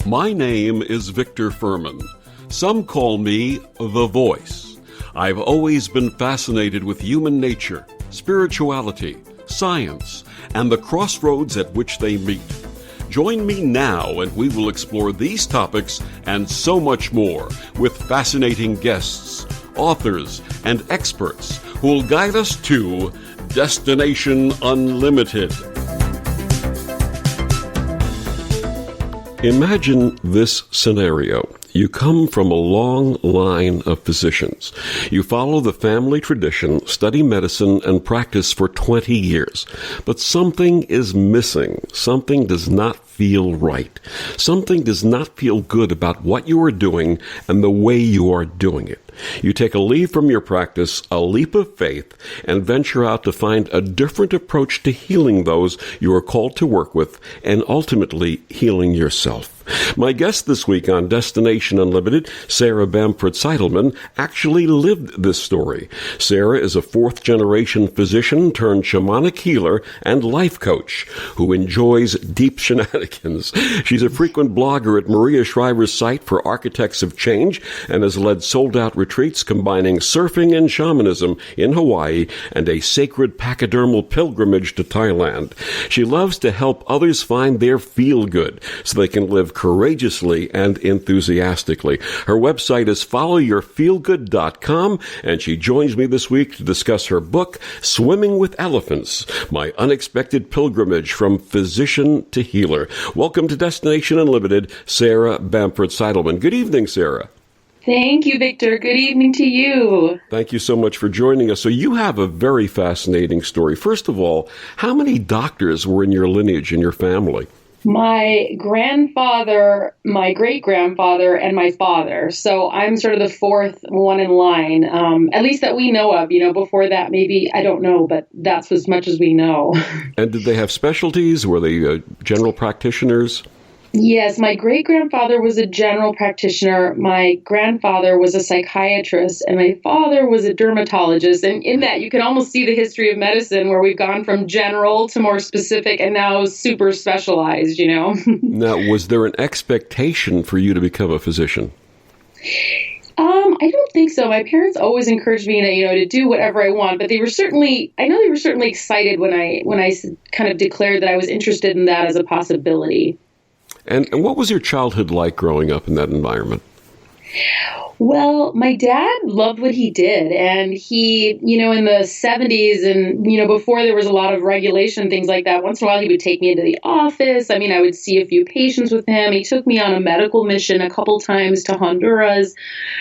My name is Victor Furman. Some call me The Voice. I've always been fascinated with human nature, spirituality, science, and the crossroads at which they meet. Join me now and we will explore these topics and so much more with fascinating guests, authors, and experts who will guide us to Destination Unlimited. Imagine this scenario. You come from a long line of physicians. You follow the family tradition, study medicine, and practice for 20 years. But something is missing. Something does not feel right. Something does not feel good about what you are doing and the way you are doing it. You take a leave from your practice, a leap of faith, and venture out to find a different approach to healing those you are called to work with and ultimately healing yourself. My guest this week on Destination Unlimited, Sarah Bamford Seidelmann, actually lived this story. Sarah is a fourth-generation physician turned shamanic healer and life coach who enjoys deep shenanigans. She's a frequent blogger at Maria Shriver's site for Architects of Change and has led sold-out retreats combining surfing and shamanism in Hawaii and a sacred pachydermal pilgrimage to Thailand. She loves to help others find their feel-good so they can live courageously and enthusiastically. Her website is followyourfeelgood.com, and she joins me this week to discuss her book, Swimming with Elephants, My Unexpected Pilgrimage from Physician to Healer. Welcome to Destination Unlimited, Sarah Bamford Seidelmann. Good evening, Sarah. Thank you, Victor. Good evening to you. Thank you so much for joining us. So you have a very fascinating story. First of all, how many doctors were in your lineage, in your family? My grandfather, my great-grandfather, and my father. So I'm sort of the fourth one in line, at least that we know of. Before that, maybe, I don't know, but that's as much as we know. And did they have specialties? Were they general practitioners? Yes, my great-grandfather was a general practitioner, my grandfather was a psychiatrist, and my father was a dermatologist. And in that, you can almost see the history of medicine where we've gone from general to more specific and now super specialized, Now, was there an expectation for you to become a physician? I don't think so. My parents always encouraged me to do whatever I want, but they were certainly excited when I kind of declared that I was interested in that as a possibility. And what was your childhood like growing up in that environment? Well, my dad loved what he did. And he, in the 70s and, before there was a lot of regulation, things like that, once in a while he would take me into the office. I would see a few patients with him. He took me on a medical mission a couple times to Honduras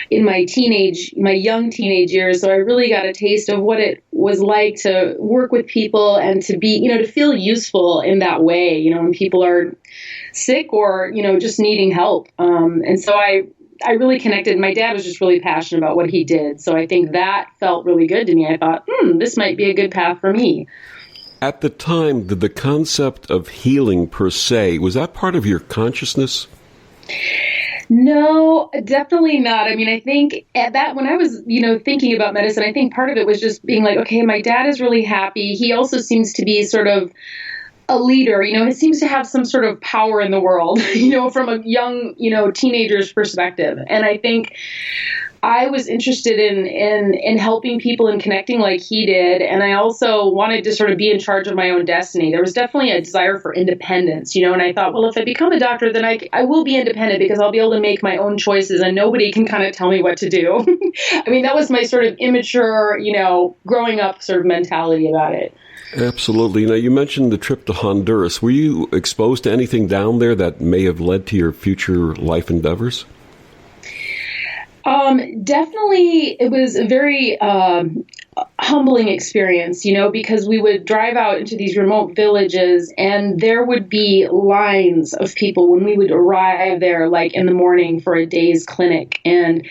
in my young teenage years. So I really got a taste of what it was like to work with people and to be, to feel useful in that way, when people are sick or, just needing help. And so I really connected. My dad was just really passionate about what he did. So I think that felt really good to me. I thought, this might be a good path for me. At the time, did the concept of healing per se, was that part of your consciousness? No, definitely not. I think at that, when I was, thinking about medicine, I think part of it was just being like, okay, my dad is really happy. He also seems to be sort of a leader, he seems to have some sort of power in the world, from a young, teenager's perspective. And I think I was interested in helping people and connecting like he did. And I also wanted to sort of be in charge of my own destiny. There was definitely a desire for independence, and I thought, well, if I become a doctor, then I will be independent because I'll be able to make my own choices and nobody can kind of tell me what to do. That was my sort of immature, growing up sort of mentality about it. Absolutely. Now, you mentioned the trip to Honduras. Were you exposed to anything down there that may have led to your future life endeavors? Definitely, it was a very humbling experience, because we would drive out into these remote villages and there would be lines of people when we would arrive there, like in the morning for a day's clinic. And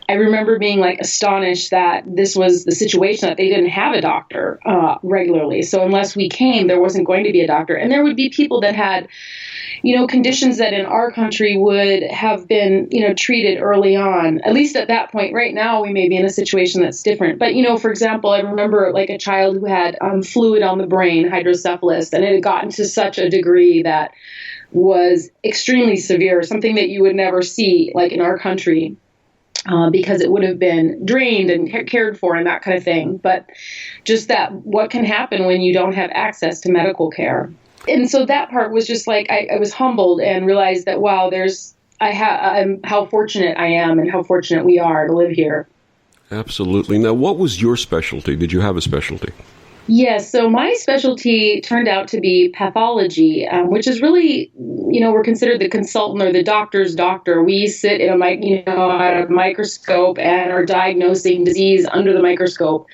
I remember being astonished that this was the situation, that they didn't have a doctor regularly. So unless we came, there wasn't going to be a doctor. And there would be people that had, conditions that in our country would have been, treated early on, at least at that point. Right now, we may be in a situation that's different. But, for example, I remember like a child who had fluid on the brain, hydrocephalus, and it had gotten to such a degree that was extremely severe, something that you would never see like in our country. Because it would have been drained and cared for and that kind of thing. But just that, what can happen when you don't have access to medical care? And so that part was just like, I was humbled and realized that, wow, how fortunate I am and how fortunate we are to live here. Absolutely. Now, what was your specialty? Did you have a specialty? Yes. So my specialty turned out to be pathology, which is really, we're considered the consultant or the doctor's doctor. We sit in at a microscope and are diagnosing disease under the microscope.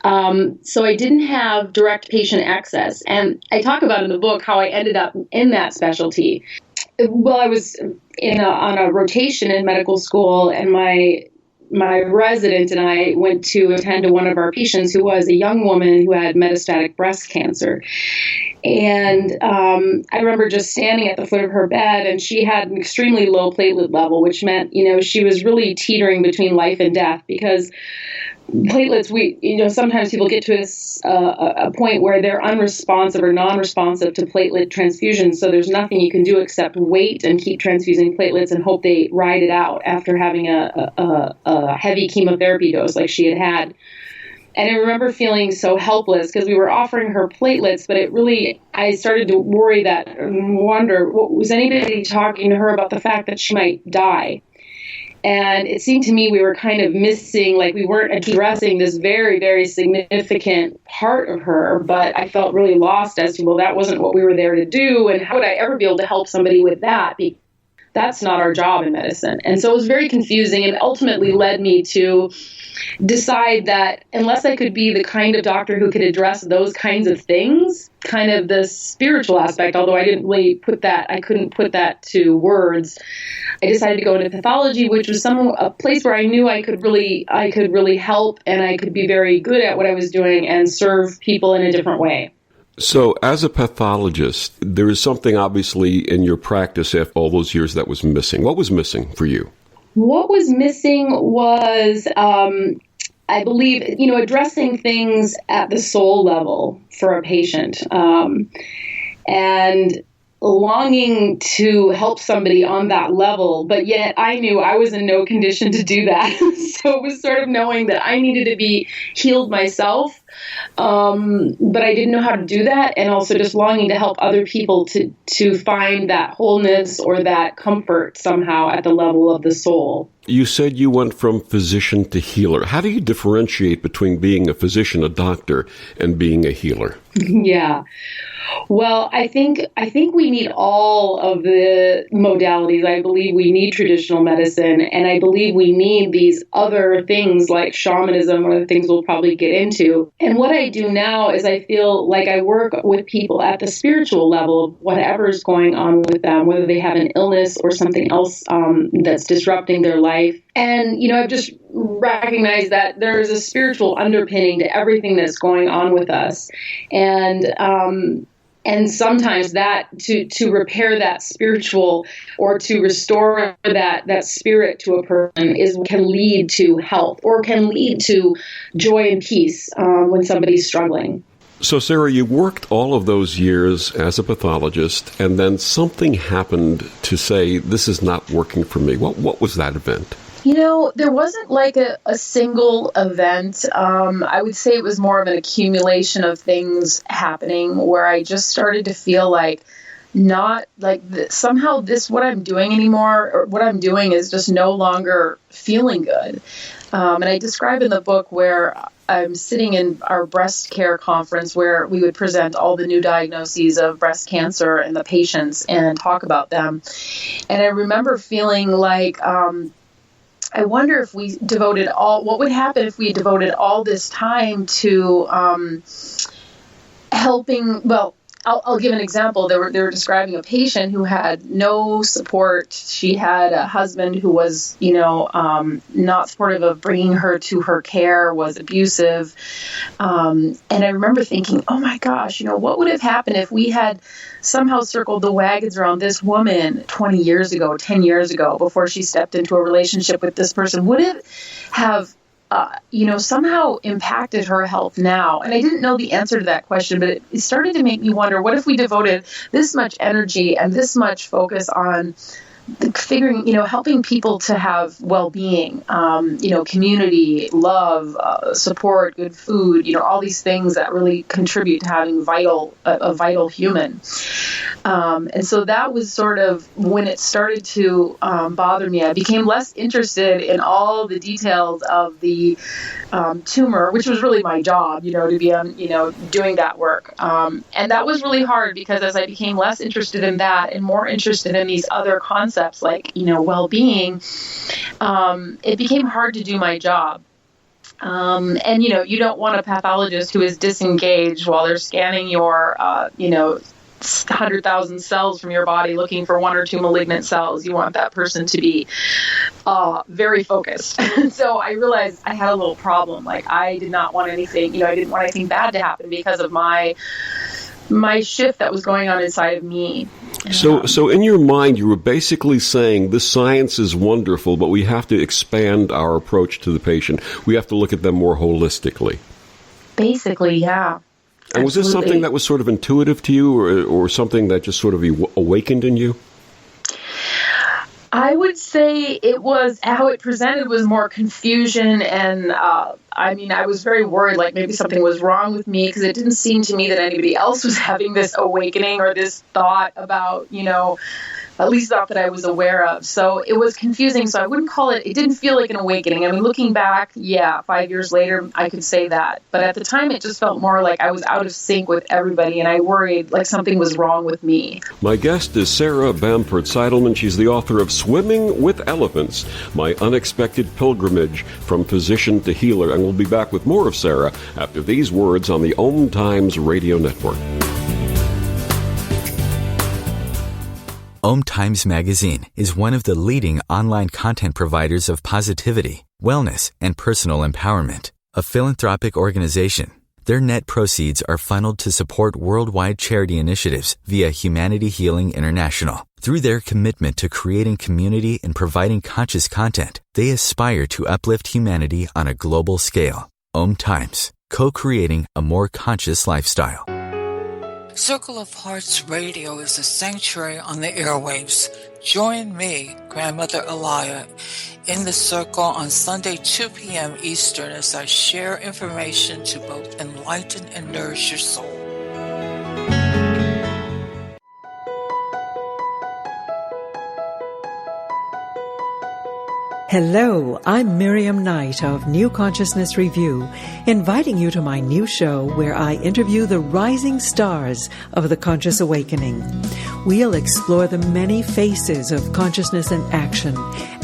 So I didn't have direct patient access. And I talk about in the book how I ended up in that specialty. Well, I was on a rotation in medical school, and my resident and I went to attend to one of our patients who was a young woman who had metastatic breast cancer. And I remember just standing at the foot of her bed, and she had an extremely low platelet level, which meant, she was really teetering between life and death, because platelets, sometimes people get to a point where they're unresponsive or non-responsive to platelet transfusions. So there's nothing you can do except wait and keep transfusing platelets and hope they ride it out after having a heavy chemotherapy dose like she had. And I remember feeling so helpless because we were offering her platelets, but I started to worry and wonder, was anybody talking to her about the fact that she might die? And it seemed to me we were kind of missing, like we weren't addressing this very, very significant part of her, but I felt really lost as to, well, that wasn't what we were there to do, and how would I ever be able to help somebody with that? That's not our job in medicine. And so it was very confusing, and ultimately led me to decide that unless I could be the kind of doctor who could address those kinds of things, kind of the spiritual aspect, although I couldn't put that to words, I decided to go into pathology, which was a place where I knew I could really help, and I could be very good at what I was doing and serve people in a different way. So as a pathologist, there is something obviously in your practice after all those years that was missing. What was missing for you? What was missing was, I believe, addressing things at the soul level for a patient, and longing to help somebody on that level, but yet I knew I was in no condition to do that. So it was sort of knowing that I needed to be healed myself, but I didn't know how to do that, and also just longing to help other people to find that wholeness or that comfort somehow at the level of the soul. You said you went from physician to healer. How do you differentiate between being a physician, a doctor, and being a healer? Yeah. Well, I think we need all of the modalities. I believe we need traditional medicine, and I believe we need these other things like shamanism, or the things we'll probably get into. And what I do now is I feel like I work with people at the spiritual level of whatever's going on with them, whether they have an illness or something else that's disrupting their life. And, I've just recognized that there's a spiritual underpinning to everything that's going on with us. And sometimes that to repair that spiritual, or to restore that spirit to a person can lead to health, or can lead to joy and peace when somebody's struggling. So, Sarah, you worked all of those years as a pathologist, and then something happened to say, this is not working for me. What was that event? There wasn't like a single event. I would say it was more of an accumulation of things happening where I just started to feel like not like somehow what I'm doing anymore, or what I'm doing is just no longer feeling good. And I describe in the book where I'm sitting in our breast care conference where we would present all the new diagnoses of breast cancer and the patients and talk about them. And I remember feeling like, I wonder if we what would happen if we devoted all this time to helping, I'll give an example. They were describing a patient who had no support. She had a husband who was, not supportive of bringing her to her care, was abusive. And I remember thinking, oh my gosh, what would have happened if we had somehow circled the wagons around this woman 20 years ago, 10 years ago, before she stepped into a relationship with this person? Would it have somehow impacted her health now? And I didn't know the answer to that question, but it started to make me wonder, what if we devoted this much energy and this much focus on figuring, helping people to have well-being, community, love, support, good food, all these things that really contribute to having a vital human. And so that was sort of when it started to bother me. I became less interested in all the details of the tumor, which was really my job, to be doing that work. And that was really hard, because as I became less interested in that and more interested in these other concepts like, well-being, it became hard to do my job. And, you don't want a pathologist who is disengaged while they're scanning your, 100,000 cells from your body looking for one or two malignant cells. You want that person to be very focused. So I realized I had a little problem. Like, I did not want anything, I didn't want anything bad to happen because of my shift that was going on inside of me. So in your mind, you were basically saying this science is wonderful, but we have to expand our approach to the patient. We have to look at them more holistically. Basically, yeah. And was this something that was sort of intuitive to you, or something that just sort of awakened in you? I would say it was, how it presented was more confusion, and I was very worried, like maybe something was wrong with me, because it didn't seem to me that anybody else was having this awakening or this thought about, at least not that I was aware of. So it was confusing. So I wouldn't call it didn't feel like an awakening. I mean, looking back, 5 years later, I could say that. But at the time, it just felt more like I was out of sync with everybody, and I worried like something was wrong with me. My guest is Sarah Bamford Seidelmann. She's the author of Swimming with Elephants, My Unexpected Pilgrimage from Physician to Healer. And we'll be back with more of Sarah after these words on the OMTimes radio network. OMTimes Magazine is one of the leading online content providers of positivity, wellness, and personal empowerment. A philanthropic organization, their net proceeds are funneled to support worldwide charity initiatives via Humanity Healing International. Through their commitment to creating community and providing conscious content, they aspire to uplift humanity on a global scale. OMTimes, co-creating a more conscious lifestyle. Circle of Hearts Radio is a sanctuary on the airwaves. Join me, Grandmother Elia, in the circle on Sunday, 2 p.m. Eastern, as I share information to both enlighten and nourish your soul. Hello, I'm Miriam Knight of New Consciousness Review, inviting you to my new show where I interview the rising stars of the conscious awakening. We'll explore the many faces of consciousness in action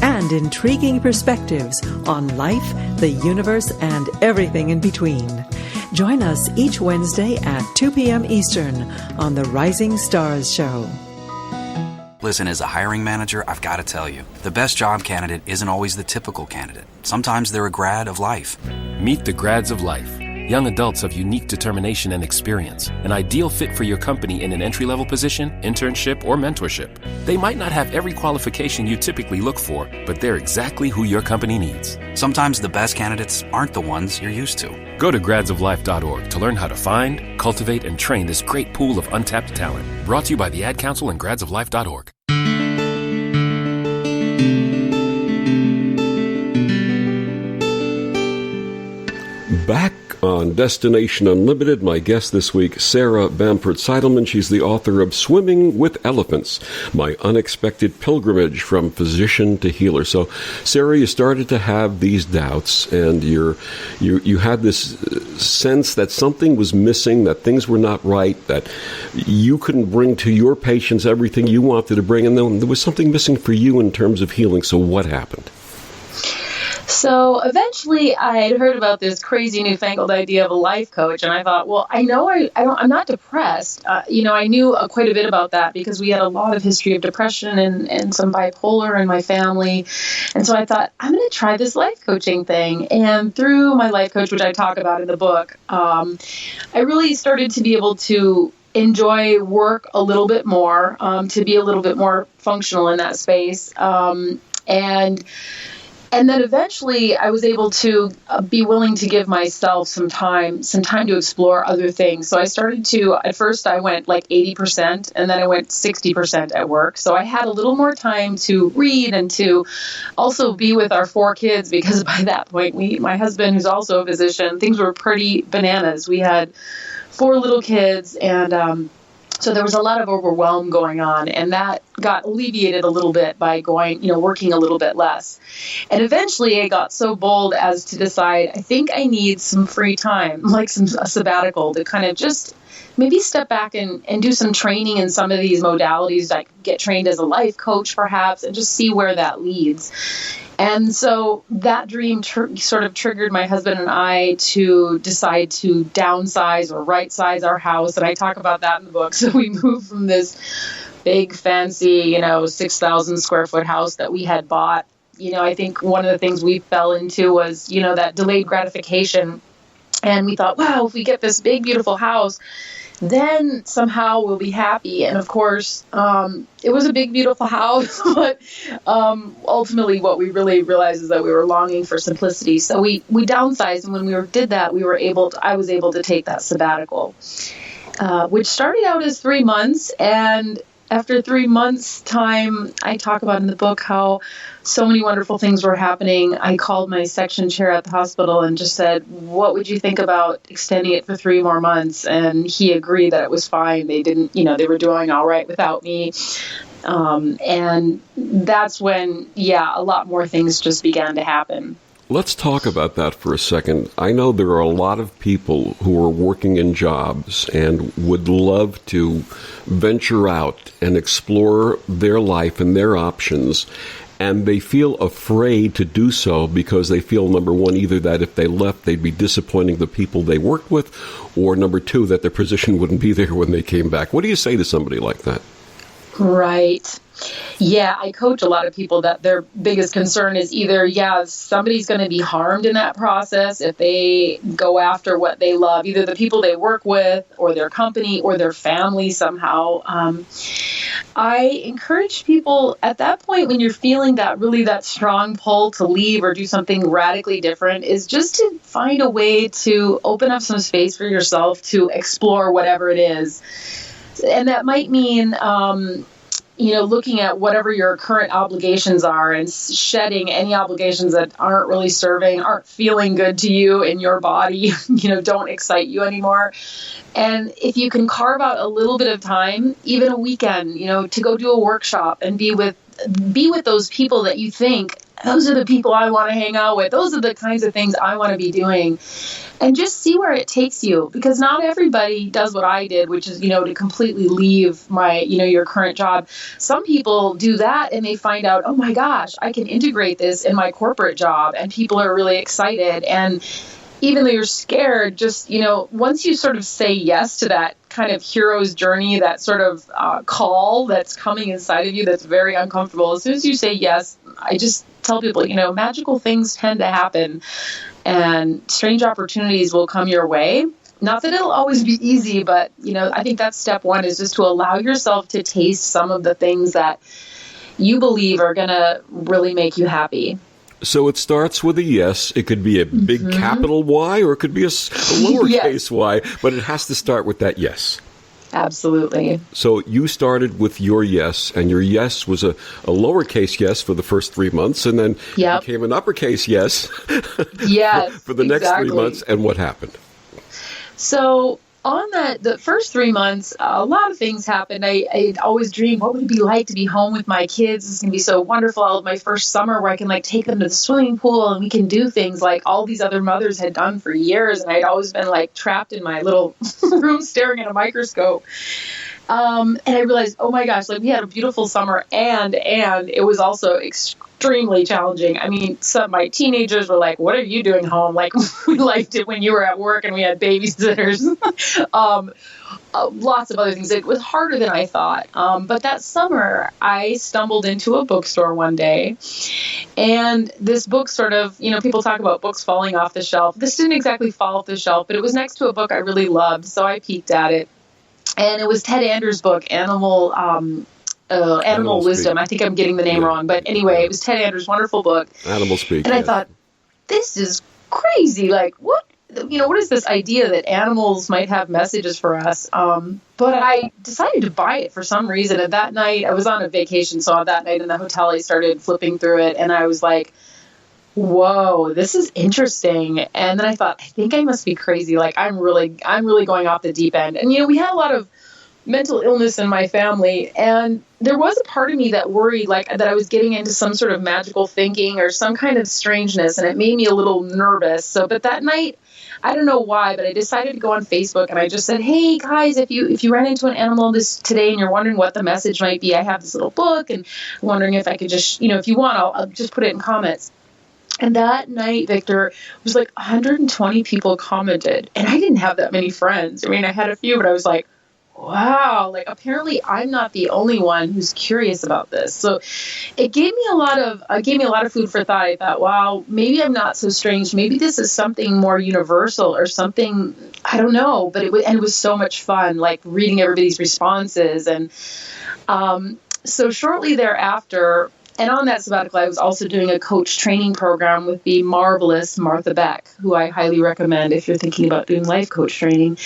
and intriguing perspectives on life, the universe, and everything in between. Join us each Wednesday at 2 p.m. Eastern on the Rising Stars Show. Listen, as a hiring manager, I've got to tell you, the best job candidate isn't always the typical candidate. Sometimes they're a grad of life. Meet the grads of life. Young adults of unique determination and experience. An ideal fit for your company in an entry-level position, internship, or mentorship. They might not have every qualification you typically look for, but they're exactly who your company needs. Sometimes the best candidates aren't the ones you're used to. Go to gradsoflife.org to learn how to find, cultivate, and train this great pool of untapped talent. Brought to you by the Ad Council and gradsoflife.org. Back on Destination Unlimited, my guest this week, Sarah Bamford Seidelmann. She's the author of Swimming with Elephants, My Unexpected Pilgrimage from Physician to Healer. So, Sarah, you started to have these doubts, and you had this sense that something was missing, that things were not right, that you couldn't bring to your patients everything you wanted to bring, and then there was something missing for you in terms of healing. So what happened? So eventually I had heard about this crazy newfangled idea of a life coach. And I thought, well, I know I'm not depressed. I knew quite a bit about that because we had a lot of history of depression and some bipolar in my family. And so I thought, I'm going to try this life coaching thing. And through my life coach, which I talk about in the book, I really started to be able to enjoy work a little bit more, to be a little bit more functional in that space. And then eventually I was able to be willing to give myself some time to explore other things. So I started at first I went like 80% and then I went 60% at work. So I had a little more time to read and to also be with our 4 kids, because by that point, my husband, who's also a physician, things were pretty bananas. We had 4 little kids, and so there was a lot of overwhelm going on, and that got alleviated a little bit by working a little bit less. And eventually I got so bold as to decide, I think I need some free time, like a sabbatical, to kind of just maybe step back and do some training in some of these modalities, like get trained as a life coach perhaps, and just see where that leads. And so that dream sort of triggered my husband and I to decide to downsize or right-size our house. And I talk about that in the book. So we moved from this big, fancy, 6,000 square foot house that we had bought. I think one of the things we fell into was, that delayed gratification. And we thought, wow, if we get this big, beautiful house, then somehow we'll be happy. And of course, it was a big, beautiful house, but ultimately what we really realized is that we were longing for simplicity. So we downsized, and when we did that, I was able to take that sabbatical, which started out as 3 months. And after 3 months' time, I talk about in the book how so many wonderful things were happening. I called my section chair at the hospital and just said, what would you think about extending it for 3 more months? And he agreed that it was fine. They didn't, they were doing all right without me. And that's when, a lot more things just began to happen. Let's talk about that for a second. I know there are a lot of people who are working in jobs and would love to venture out and explore their life and their options, and they feel afraid to do so because they feel, number one, either that if they left, they'd be disappointing the people they worked with, or number 2, that their position wouldn't be there when they came back. What do you say to somebody like that? Right. Yeah, I coach a lot of people that their biggest concern is either, somebody's going to be harmed in that process if they go after what they love, either the people they work with or their company or their family somehow. I encourage people at that point, when you're feeling that strong pull to leave or do something radically different, is just to find a way to open up some space for yourself to explore whatever it is. And that might mean, looking at whatever your current obligations are and shedding any obligations that aren't feeling good to you in your body, don't excite you anymore. And if you can carve out a little bit of time, even a weekend, to go do a workshop and be with those people that you think, those are the people I want to hang out with. Those are the kinds of things I want to be doing. And just see where it takes you, because not everybody does what I did, which is, to completely leave my, your current job. Some people do that and they find out, oh my gosh, I can integrate this in my corporate job, and people are really excited. And even though you're scared, just, once you sort of say yes to that kind of hero's journey, that sort of call that's coming inside of you that's very uncomfortable, as soon as you say yes, I just tell people, magical things tend to happen and strange opportunities will come your way. Not that it'll always be easy, but, I think that's step 1, is just to allow yourself to taste some of the things that you believe are going to really make you happy. So it starts with a yes. It could be a big capital Y, or it could be a lowercase y, but it has to start with that yes. Absolutely. So you started with your yes, and your yes was a lowercase yes for the first 3 months, and then became an uppercase yes for the next 3 months. And what happened? So on the first 3 months, a lot of things happened. I'd always dreamed, what would it be like to be home with my kids? It's going to be so wonderful. I'll have my first summer where I can take them to the swimming pool and we can do things like all these other mothers had done for years. And I'd always been trapped in my little room staring at a microscope. And I realized, oh my gosh, like we had a beautiful summer and it was also extremely challenging. I mean, my teenagers were like, what are you doing home? Like we liked it when you were at work and we had babysitters. Lots of other things. It was harder than I thought. But that summer, I stumbled into a bookstore one day, and this book sort of, people talk about books falling off the shelf. This didn't exactly fall off the shelf, but it was next to a book I really loved, so I peeked at it. And it was Ted Andrews' book, Animal Wisdom. I think I'm getting the name wrong, but anyway, it was Ted Andrews' wonderful book. Animal Speak. And I thought, this is crazy. Like, what is this idea that animals might have messages for us? But I decided to buy it for some reason. And that night, I was on a vacation, so that night in the hotel, I started flipping through it, and I was like, whoa, this is interesting. And then I thought, I think I must be crazy. Like, I'm really going off the deep end. And, we had a lot of mental illness in my family. And there was a part of me that worried, like, that I was getting into some sort of magical thinking or some kind of strangeness. And it made me a little nervous. But that night, I don't know why, but I decided to go on Facebook and I just said, hey guys, if you ran into an animal today and you're wondering what the message might be, I have this little book and I'm wondering if I could just, if you want, I'll just put it in comments. And that night, Victor, was like 120 people commented. And I didn't have that many friends. I mean, I had a few, but I was like, wow, like apparently I'm not the only one who's curious about this. So it gave me a lot of food for thought. I thought, wow, maybe I'm not so strange. Maybe this is something more universal or something, I don't know. But it was so much fun, like reading everybody's responses. And so shortly thereafter, and on that sabbatical, I was also doing a coach training program with the marvelous Martha Beck, who I highly recommend if you're thinking about doing life coach training.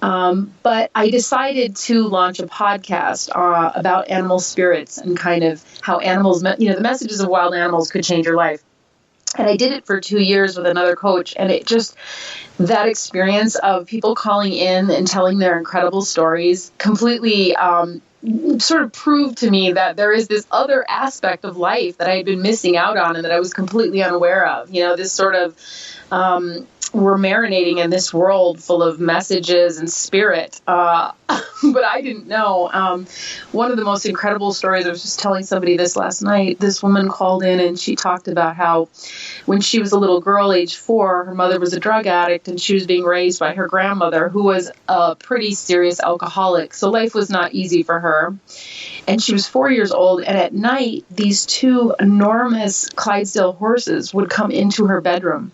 But I decided to launch a podcast about animal spirits and kind of how animals, the messages of wild animals could change your life. And I did it for 2 years with another coach, and it just, that experience of people calling in and telling their incredible stories completely sort of proved to me that there is this other aspect of life that I had been missing out on and that I was completely unaware of. This sort of, we're marinating in this world full of messages and spirit, but I didn't know. One of the most incredible stories, I was just telling somebody this last night, this woman called in and she talked about how when she was a little girl, age 4, her mother was a drug addict and she was being raised by her grandmother, who was a pretty serious alcoholic. So life was not easy for her. And she was 4 years old. And at night, these 2 enormous Clydesdale horses would come into her bedroom.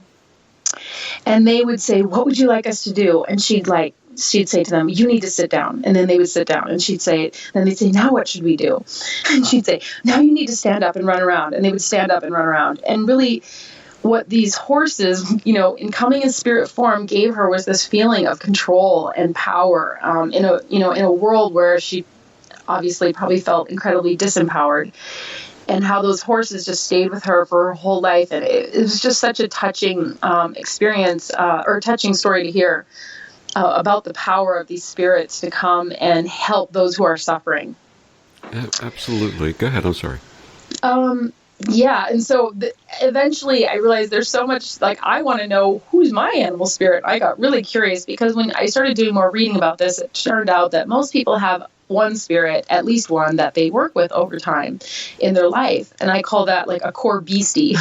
And they would say, what would you like us to do? And she'd say to them, you need to sit down. And then they would sit down. And then they'd say, now what should we do? And she'd say, now you need to stand up and run around. And they would stand up and run around. And really, what these horses, in coming in spirit form, gave her was this feeling of control and power in a world where she obviously probably felt incredibly disempowered. And how those horses just stayed with her for her whole life. And it was just such a touching experience, or touching story to hear about the power of these spirits to come and help those who are suffering. Absolutely. Go ahead. I'm sorry. Yeah. And so eventually I realized there's so much, like, I want to know who's my animal spirit. I got really curious because when I started doing more reading about this, it turned out that most people have one spirit, at least one, that they work with over time in their life. And I call that like a core beastie.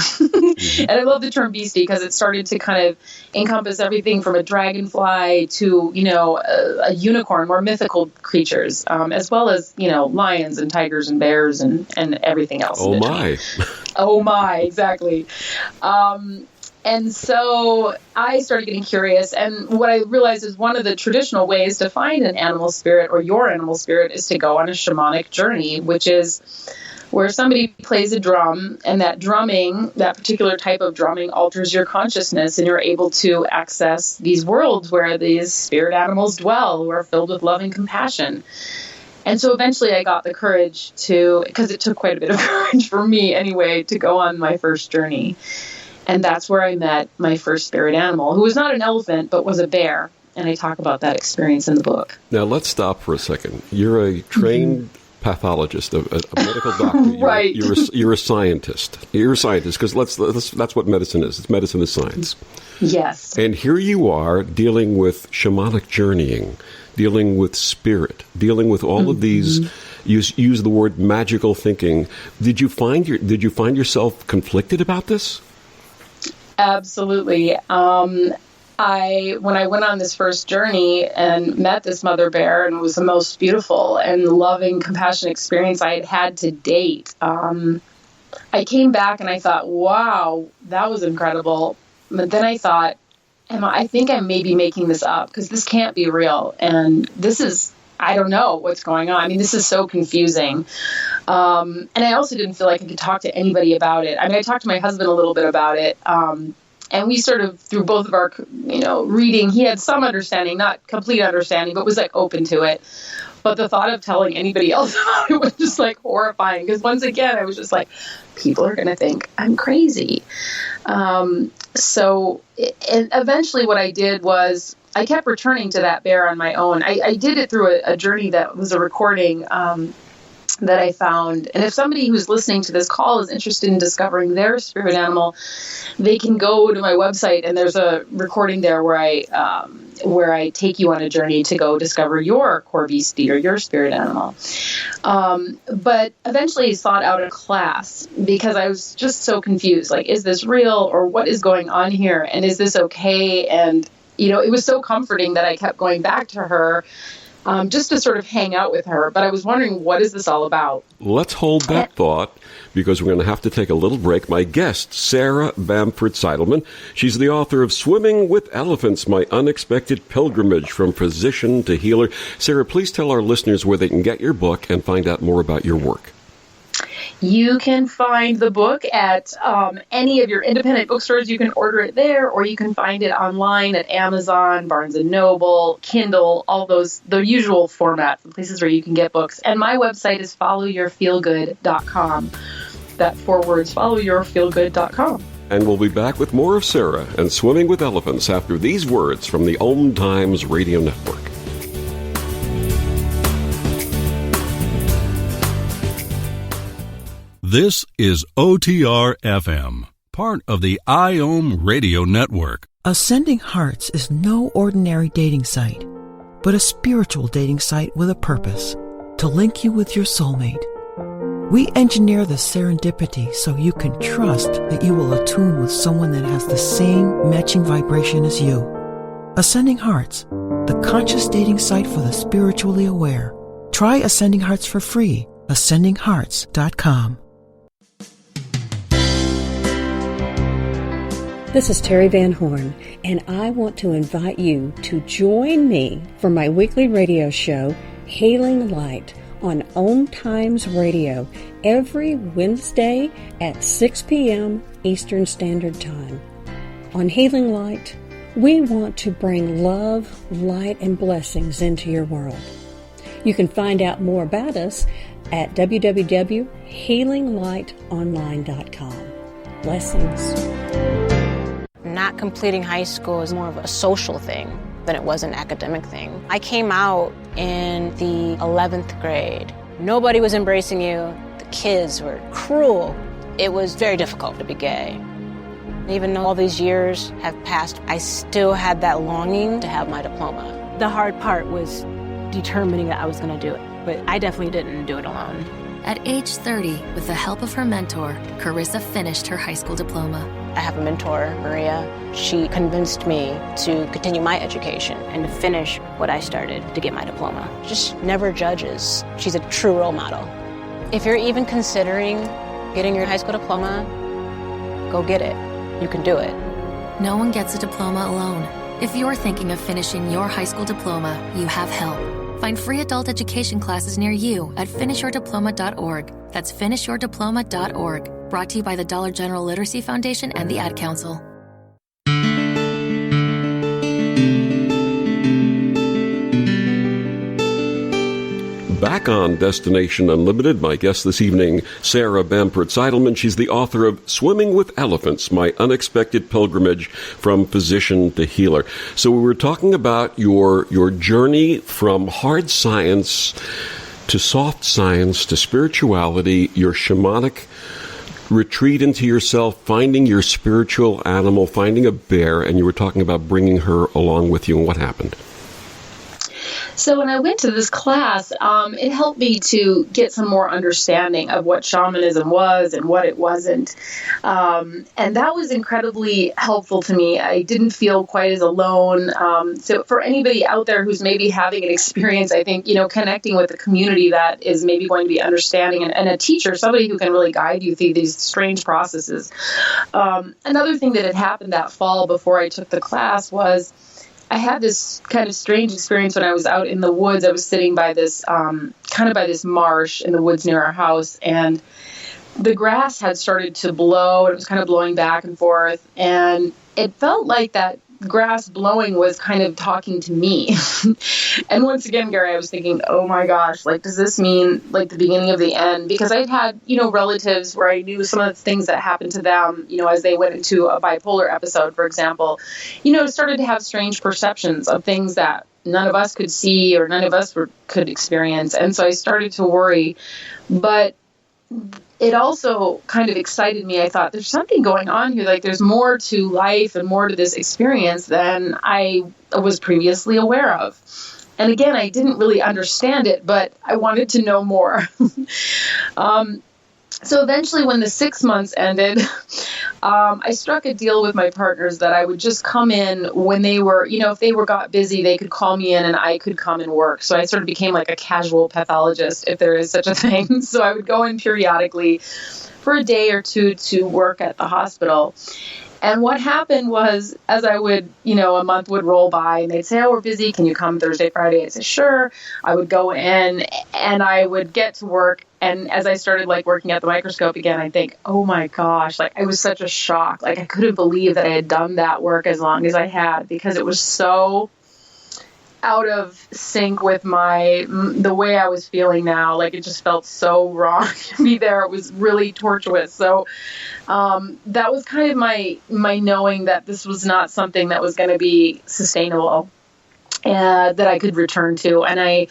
And I love the term beastie because it started to kind of encompass everything from a dragonfly to, a unicorn, more mythical creatures, as well as, lions and tigers and bears and everything else. Oh, my. Oh, my, exactly. And so I started getting curious. And what I realized is one of the traditional ways to find an animal spirit or your animal spirit is to go on a shamanic journey, which is where somebody plays a drum, and that particular type of drumming alters your consciousness, and you're able to access these worlds where these spirit animals dwell, who are filled with love and compassion. And so eventually I got the courage because it took quite a bit of courage for me anyway, to go on my first journey. And that's where I met my first spirit animal, who was not an elephant, but was a bear. And I talk about that experience in the book. Now, let's stop for a second. You're a trained pathologist, a medical doctor. Right. You're a scientist. You're a scientist because that's what medicine is. It's medicine is science. Yes. And here you are dealing with shamanic journeying, dealing with spirit, dealing with all of these. Use the word magical thinking. Did you find yourself conflicted about this? Absolutely. When I went on this first journey and met this mother bear, and it was the most beautiful and loving, compassionate experience I had had to date. I came back and I thought, wow, that was incredible. But then I thought, I think I may be making this up because this can't be real. And this is, I don't know what's going on. I mean, this is so confusing. And I also didn't feel like I could talk to anybody about it. I mean, I talked to my husband a little bit about it. And we sort of, through both of our, reading, he had some understanding, not complete understanding, but was like open to it. But the thought of telling anybody else about it was just like horrifying. Because once again, I was just like, people are going to think I'm crazy. And eventually what I did was I kept returning to that bear on my own. I did it through a journey that was a recording that I found. And if somebody who's listening to this call is interested in discovering their spirit animal, they can go to my website and there's a recording there where I take you on a journey to go discover your core beastie or your spirit animal. But eventually I sought out a class because I was just so confused. Like, is this real or what is going on here? And is this okay? And, it was so comforting that I kept going back to her just to sort of hang out with her. But I was wondering, what is this all about? Let's hold that thought because we're going to have to take a little break. My guest, Sarah Bamford Seidelmann. She's the author of Swimming with Elephants, My Unexpected Pilgrimage from Physician to Healer. Sarah, please tell our listeners where they can get your book and find out more about your work. You can find the book at any of your independent bookstores. You can order it there, or you can find it online at Amazon, Barnes & Noble, Kindle, all those, the usual formats, the places where you can get books. And my website is followyourfeelgood.com. That 4 words, followyourfeelgood.com. And we'll be back with more of Sarah and Swimming with Elephants after these words from the OMTimes Radio Network. This is OTR-FM, part of the IOM Radio Network. Ascending Hearts is no ordinary dating site, but a spiritual dating site with a purpose, to link you with your soulmate. We engineer the serendipity so you can trust that you will attune with someone that has the same matching vibration as you. Ascending Hearts, the conscious dating site for the spiritually aware. Try Ascending Hearts for free, ascendinghearts.com. This is Terry Van Horn, and I want to invite you to join me for my weekly radio show, Healing Light, on OMTimes Radio, every Wednesday at 6 p.m. Eastern Standard Time. On Healing Light, we want to bring love, light, and blessings into your world. You can find out more about us at www.healinglightonline.com. Blessings. Not completing high school is more of a social thing than it was an academic thing. I came out in the 11th grade. Nobody was embracing you. The kids were cruel. It was very difficult to be gay. Even though all these years have passed, I still had that longing to have my diploma. The hard part was determining that I was going to do it, but I definitely didn't do it alone. At age 30, with the help of her mentor, Carissa finished her high school diploma. I have a mentor, Maria. She convinced me to continue my education and to finish what I started to get my diploma. Just never judges. She's a true role model. If you're even considering getting your high school diploma, go get it. You can do it. No one gets a diploma alone. If you're thinking of finishing your high school diploma, you have help. Find free adult education classes near you at finishyourdiploma.org. That's finishyourdiploma.org. Brought to you by the Dollar General Literacy Foundation and the Ad Council. Back on Destination Unlimited, my guest this evening, Sarah Bamford Seidelmann. She's the author of Swimming with Elephants, My Unexpected Pilgrimage from Physician to Healer. So we were talking about your journey from hard science to soft science, to spirituality, your shamanic retreat into yourself, finding your spiritual animal, finding a bear, and you were talking about bringing her along with you, and what happened? So when I went to this class, it helped me to get some more understanding of what shamanism was and what it wasn't. And that was incredibly helpful to me. I didn't feel quite as alone. So for anybody out there who's maybe having an experience, I think, connecting with a community that is maybe going to be understanding and a teacher, somebody who can really guide you through these strange processes. Another thing that had happened that fall before I took the class was I had this kind of strange experience when I was out in the woods. I was sitting by this kind of by this marsh in the woods near our house, and the grass had started to blow, and it was kind of blowing back and forth, and it felt like that grass blowing was kind of talking to me. And once again, Gary, I was thinking, oh my gosh, does this mean the beginning of the end? Because I'd had, relatives where I knew some of the things that happened to them, as they went into a bipolar episode, for example, started to have strange perceptions of things that none of us could see or none of us could experience. And so I started to worry, but it also kind of excited me. I thought, there's something going on here. There's more to life and more to this experience than I was previously aware of. And again, I didn't really understand it, but I wanted to know more. So eventually when the 6 months ended, I struck a deal with my partners that I would just come in when they were, if they got busy, they could call me in and I could come and work. So I sort of became like a casual pathologist, if there is such a thing. So I would go in periodically for a day or two to work at the hospital. And what happened was, as I would, a month would roll by and they'd say, oh, we're busy. Can you come Thursday, Friday? I'd say, sure. I would go in and I would get to work. And as I started working at the microscope again, I think, oh my gosh, I was such a shock. I couldn't believe that I had done that work as long as I had, because it was so out of sync with the way I was feeling now. It just felt so wrong to be there. It was really tortuous. So that was kind of my knowing that this was not something that was going to be sustainable that I could return to. And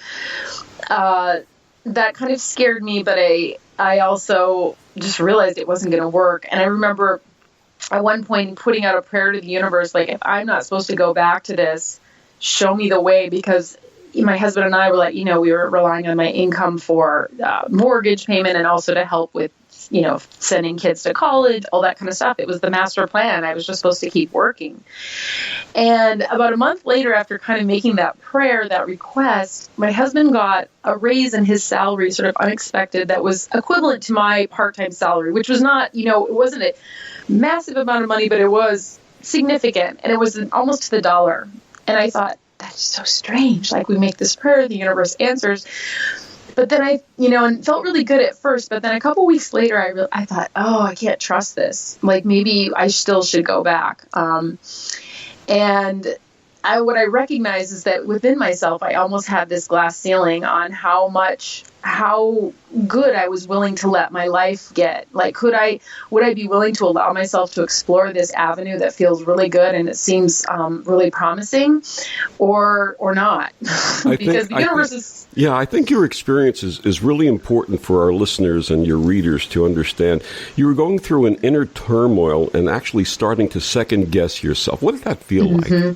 that kind of scared me, but I also just realized it wasn't going to work. And I remember at one point putting out a prayer to the universe, if I'm not supposed to go back to this, show me the way, because my husband and I were we were relying on my income for mortgage payment and also to help with, sending kids to college, all that kind of stuff. It was the master plan. I was just supposed to keep working. And about a month later, after kind of making that prayer, that request, my husband got a raise in his salary, sort of unexpected, that was equivalent to my part-time salary, which was not, it wasn't a massive amount of money, but it was significant. And it was almost to the dollar. And I thought, that's so strange. We make this prayer, the universe answers. But then I, and felt really good at first. But then a couple weeks later, I thought, oh, I can't trust this. How I still should go back. And what I recognize is that within myself, I almost had this glass ceiling on how good I was willing to let my life get. Would I be willing to allow myself to explore this avenue that feels really good and it seems really promising, or not? Because the universe is... Yeah, I think your experience is really important for our listeners and your readers to understand. You were going through an inner turmoil and actually starting to second guess yourself. What did that feel like?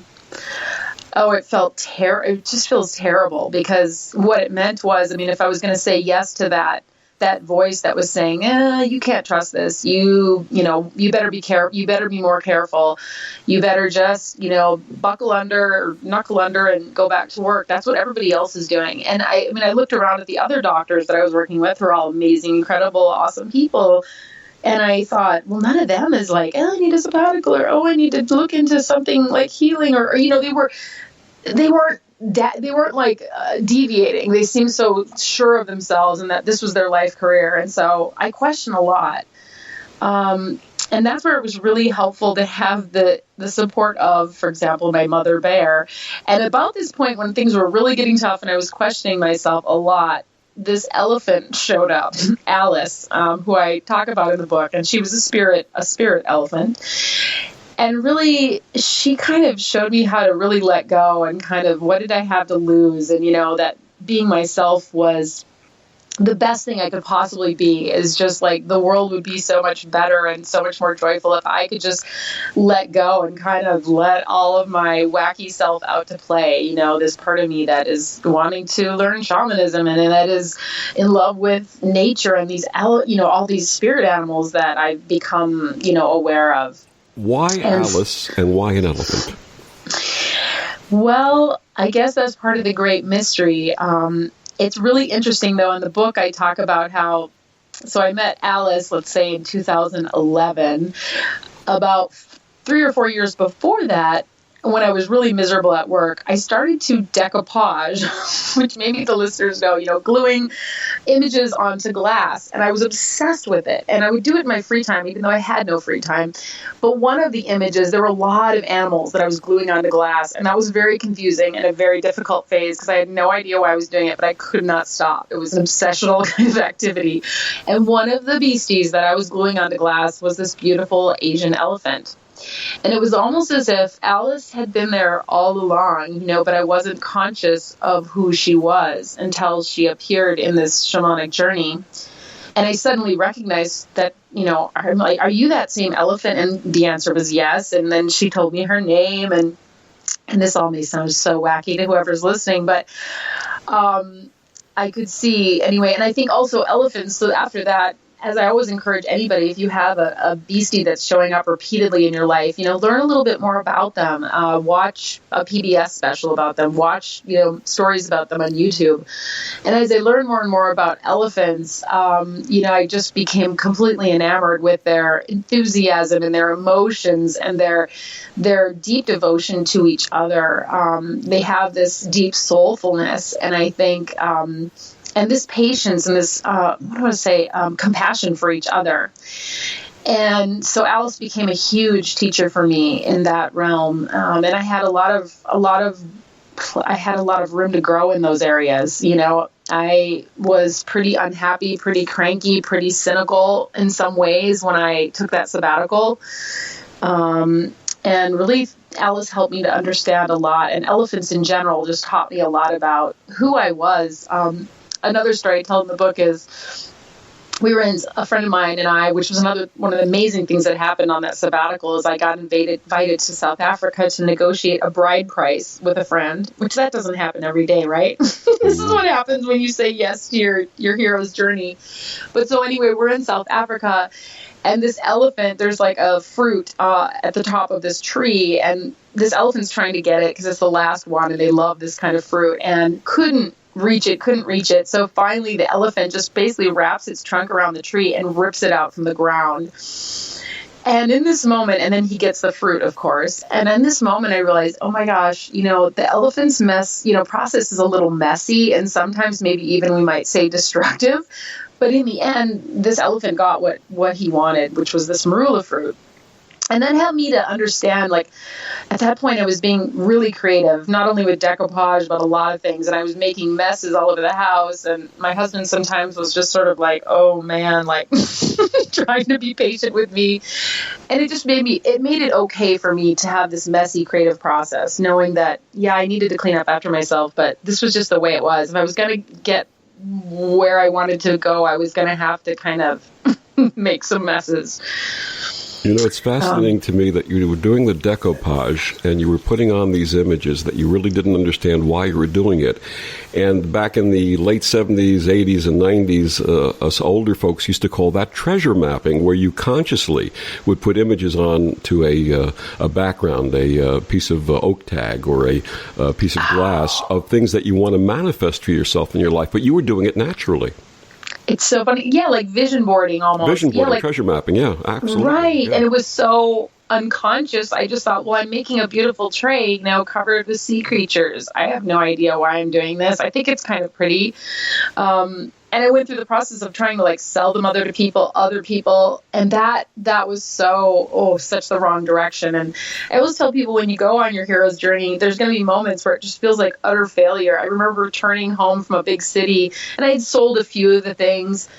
Oh, it felt terrible. It just feels terrible, because what it meant was, if I was going to say yes to that voice that was saying, you can't trust this. You better be careful. You better be more careful. You better just, buckle under or knuckle under and go back to work. That's what everybody else is doing. And I looked around at the other doctors that I was working with, who are all amazing, incredible, awesome people. And I thought, well, none of them is I need a sabbatical, or, I need to look into something like healing, or they weren't deviating. They seemed so sure of themselves and that this was their life career. And so I questioned a lot. And that's where it was really helpful to have the support of, for example, my mother bear. And about this point, when things were really getting tough and I was questioning myself a lot, this elephant showed up, Alice, who I talk about in the book, and she was a spirit elephant. And really, she kind of showed me how to really let go and kind of what did I have to lose, and that being myself was the best thing I could possibly be is just like the world would be so much better and so much more joyful if I could just let go and kind of let all of my wacky self out to play. You know, this part of me that is wanting to learn shamanism and that is in love with nature and these, all these spirit animals that I've become, aware of. Why Alice and why an elephant? Well, I guess that's part of the great mystery. It's really interesting, though. In the book, I talk about how, so I met Alice, let's say in 2011. About 3 or 4 years before that, when I was really miserable at work, I started to decoupage, which maybe the listeners know, gluing images onto glass. And I was obsessed with it. And I would do it in my free time, even though I had no free time. But one of the images, there were a lot of animals that I was gluing onto glass. And that was very confusing and a very difficult phase because I had no idea why I was doing it, but I could not stop. It was an obsessional kind of activity. And one of the beasties that I was gluing onto glass was this beautiful Asian elephant. And it was almost as if Alice had been there all along, but I wasn't conscious of who she was until she appeared in this shamanic journey. And I suddenly recognized that, I'm like, are you that same elephant? And the answer was yes. And then she told me her name. And this all may sound so wacky to whoever's listening, but I could see anyway. And I think also elephants, so after that, as I always encourage anybody, if you have a beastie that's showing up repeatedly in your life, learn a little bit more about them. Watch a PBS special about them. Watch, stories about them on YouTube. And as I learned more and more about elephants, I just became completely enamored with their enthusiasm and their emotions and their deep devotion to each other. They have this deep soulfulness, and I think and this patience and this, compassion for each other. And so Alice became a huge teacher for me in that realm. And I had a lot of room to grow in those areas. I was pretty unhappy, pretty cranky, pretty cynical in some ways when I took that sabbatical. And really, Alice helped me to understand a lot. And elephants in general just taught me a lot about who I was. Another story I tell in the book is a friend of mine and I, which was one of the amazing things that happened on that sabbatical, is I got invited to South Africa to negotiate a bride price with a friend, which that doesn't happen every day, right? This is what happens when you say yes to your hero's journey. But so anyway, we're in South Africa, and this elephant, there's like a fruit at the top of this tree, and this elephant's trying to get it because it's the last one, and they love this kind of fruit, and couldn't reach it. So finally the elephant just basically wraps its trunk around the tree and rips it out from the ground. And in this moment, and then he gets the fruit, of course. And in this moment, I realized, oh my gosh, the elephant's process is a little messy and sometimes maybe even we might say destructive. But in the end, this elephant got what he wanted, which was this marula fruit. And that helped me to understand, at that point I was being really creative, not only with decoupage, but a lot of things. And I was making messes all over the house. And my husband sometimes was just sort of like, oh man, trying to be patient with me. And it just made it okay for me to have this messy creative process, knowing that, yeah, I needed to clean up after myself, but this was just the way it was. If I was going to get where I wanted to go, I was going to have to kind of make some messes. It's fascinating to me that you were doing the decoupage and you were putting on these images that you really didn't understand why you were doing it. And back in the late 70s, 80s, and 90s, us older folks used to call that treasure mapping, where you consciously would put images on to a background, a piece of oak tag or a piece of glass of things that you want to manifest for yourself in your life. But you were doing it naturally. It's so funny. Yeah, like vision boarding almost. Vision boarding, treasure mapping, yeah, absolutely. Right, yeah. And it was so unconscious. I just thought, well, I'm making a beautiful tray now covered with sea creatures. I have no idea why I'm doing this. I think it's kind of pretty. And I went through the process of trying to sell them other people. And that was such the wrong direction. And I always tell people, when you go on your hero's journey, there's going to be moments where it just feels like utter failure. I remember returning home from a big city and I had sold a few of the things,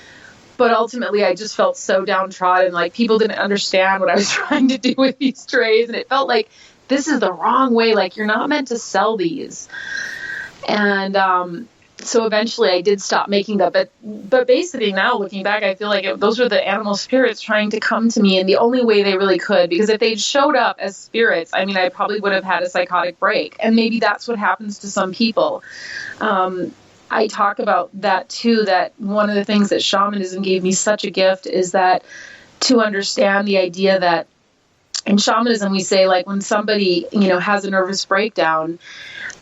but ultimately I just felt so downtrodden. People didn't understand what I was trying to do with these trays. And it felt like this is the wrong way. You're not meant to sell these. And, So eventually I did stop making that. But basically now looking back, I feel like those were the animal spirits trying to come to me in the only way they really could. Because if they'd showed up as spirits, I mean, I probably would have had a psychotic break. And maybe that's what happens to some people. I talk about that too, that one of the things that shamanism gave me such a gift is that to understand the idea that in shamanism, we say, like, when somebody, has a nervous breakdown,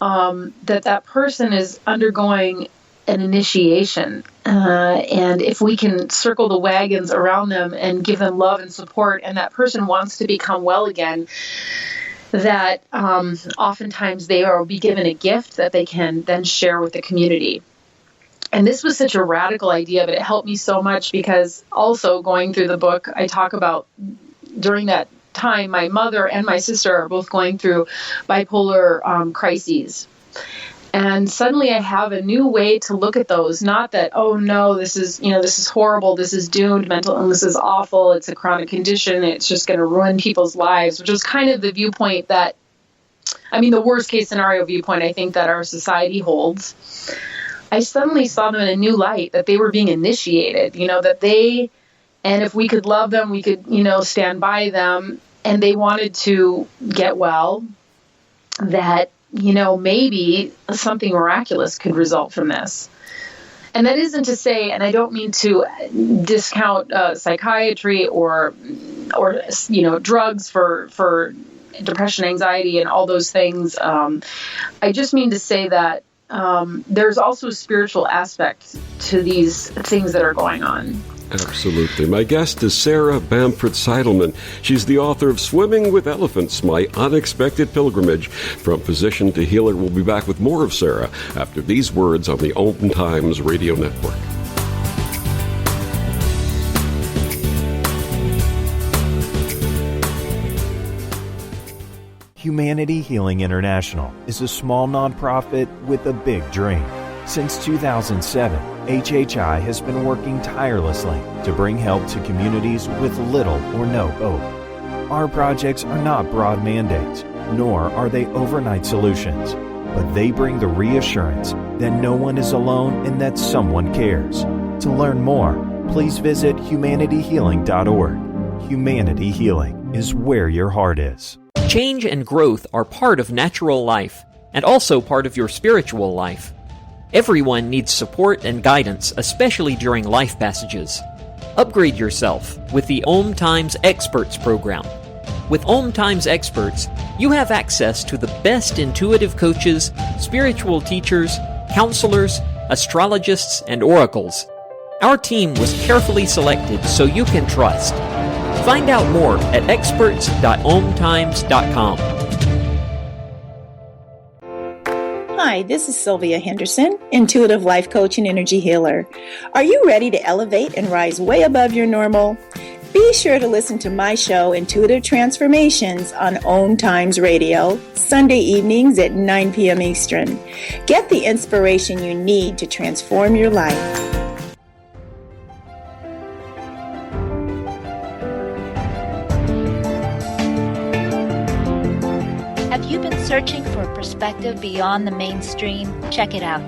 that person is undergoing an initiation. And if we can circle the wagons around them and give them love and support, and that person wants to become well again, that oftentimes they will be given a gift that they can then share with the community. And this was such a radical idea, but it helped me so much because also going through the book, I talk about during that time, my mother and my sister are both going through bipolar crises. And suddenly I have a new way to look at those. Not that, oh no, this is horrible, this is doomed, mental illness is awful, it's a chronic condition, it's just going to ruin people's lives, which is kind of the viewpoint that, the worst case scenario viewpoint I think that our society holds. I suddenly saw them in a new light, that they were being initiated, and if we could love them, we could, stand by them, and they wanted to get well, that, maybe something miraculous could result from this. And that isn't to say, and I don't mean to discount psychiatry or drugs for depression, anxiety, and all those things. I just mean to say that there's also a spiritual aspect to these things that are going on. Absolutely. My guest is Sarah Bamford Seidelmann. She's the author of Swimming with Elephants, My Unexpected Pilgrimage. From Physician to Healer, we'll be back with more of Sarah after these words on the OMTimes Radio Network. Humanity Healing International is a small nonprofit with a big dream. Since 2007, HHI has been working tirelessly to bring help to communities with little or no hope. Our projects are not broad mandates, nor are they overnight solutions, but they bring the reassurance that no one is alone and that someone cares. To learn more, please visit humanityhealing.org. Humanity Healing is where your heart is. Change and growth are part of natural life, and also part of your spiritual life. Everyone needs support and guidance, especially during life passages. Upgrade yourself with the OMTimes Experts program. With OMTimes Experts, you have access to the best intuitive coaches, spiritual teachers, counselors, astrologists, and oracles. Our team was carefully selected so you can trust. Find out more at experts.omtimes.com. Hi, this is Sylvia Henderson, intuitive life coach and energy healer. Are you ready to elevate and rise way above your normal? Be sure to listen to my show, Intuitive Transformations, on OMTimes Radio, Sunday evenings at 9 p.m. Eastern. Get the inspiration you need to transform your life. Have you been searching for a perspective beyond the mainstream? Check it out.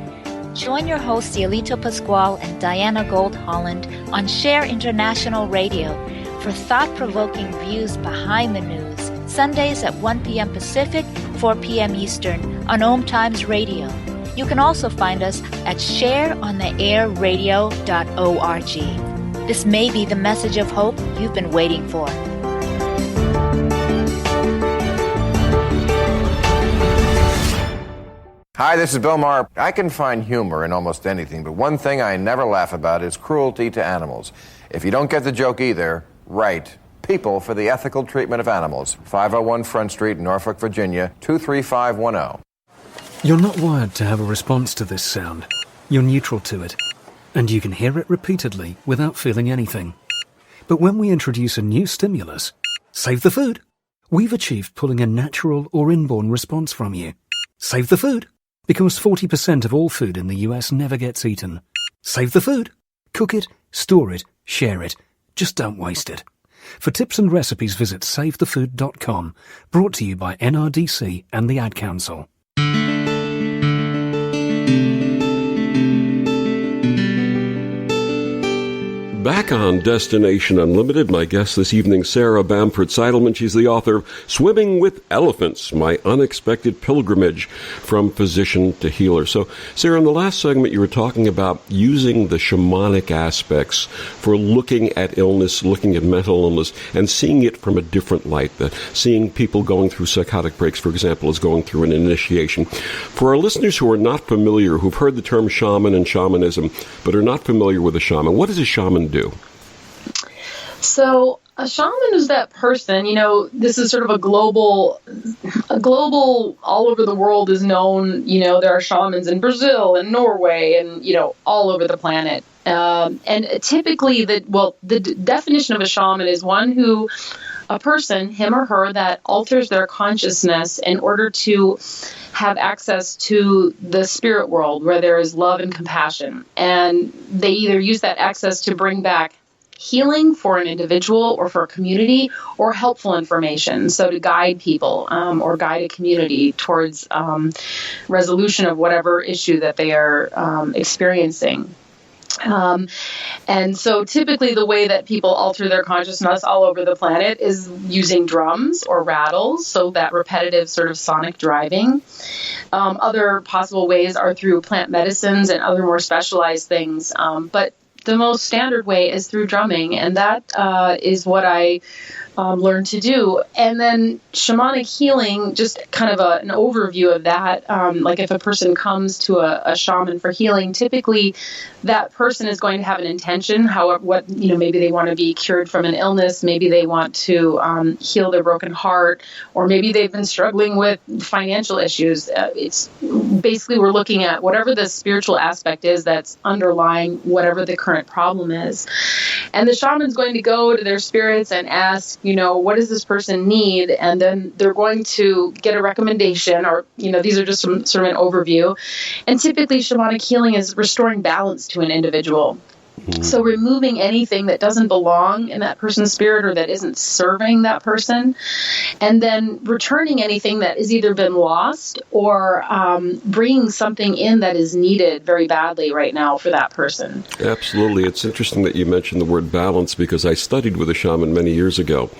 Join your hosts Cielito Pascual and Diana Gold Holland on Share International Radio for thought-provoking views behind the news, Sundays at 1 p.m. Pacific, 4 p.m. Eastern on OMTimes Radio. You can also find us at shareontheairradio.org. This may be the message of hope you've been waiting for. Hi, this is Bill Maher. I can find humor in almost anything, but one thing I never laugh about is cruelty to animals. If you don't get the joke either, write People for the Ethical Treatment of Animals, 501 Front Street, Norfolk, Virginia, 23510. You're not wired to have a response to this sound. You're neutral to it, and you can hear it repeatedly without feeling anything. But when we introduce a new stimulus, save the food, we've achieved pulling a natural or inborn response from you. Save the food, because 40% of all food in the US never gets eaten. Save the food. Cook it, store it, share it. Just don't waste it. For tips and recipes, visit savethefood.com. Brought to you by NRDC and the Ad Council. Back on Destination Unlimited, my guest this evening, Sarah Bamford Seidelmann. She's the author of Swimming with Elephants, My Unexpected Pilgrimage from Physician to Healer. So, Sarah, in the last segment, you were talking about using the shamanic aspects for looking at illness, looking at mental illness, and seeing it from a different light. That seeing people going through psychotic breaks, for example, is going through an initiation. For our listeners who are not familiar, who've heard the term shaman and shamanism, but are not familiar with a shaman, what does a shaman do? So a shaman is that person, this is sort of a global, all over the world is known, there are shamans in Brazil and Norway and, all over the planet. And typically the definition of a shaman is a person, him or her, that alters their consciousness in order to have access to the spirit world where there is love and compassion. And they either use that access to bring back healing for an individual or for a community, or helpful information, so to guide people or guide a community towards resolution of whatever issue that they are experiencing. And so typically the way that people alter their consciousness all over the planet is using drums or rattles, so that repetitive sort of sonic driving. Other possible ways are through plant medicines and other more specialized things. But the most standard way is through drumming, and that is what I learned to do. And then shamanic healing, just kind of an overview of that. Like if a person comes to a shaman for healing, typically that person is going to have an intention. Maybe they want to be cured from an illness, maybe they want to heal their broken heart, or maybe they've been struggling with financial issues. It's basically, we're looking at whatever the spiritual aspect is that's underlying whatever the current problem is. And the shaman's going to go to their spirits and ask, what does this person need? And then they're going to get a recommendation, or, these are just sort of an overview. And typically shamanic healing is restoring balance to an individual. So removing anything that doesn't belong in that person's spirit or that isn't serving that person, and then returning anything that has either been lost or bringing something in that is needed very badly right now for that person. Absolutely. It's interesting that you mentioned the word balance, because I studied with a shaman many years ago.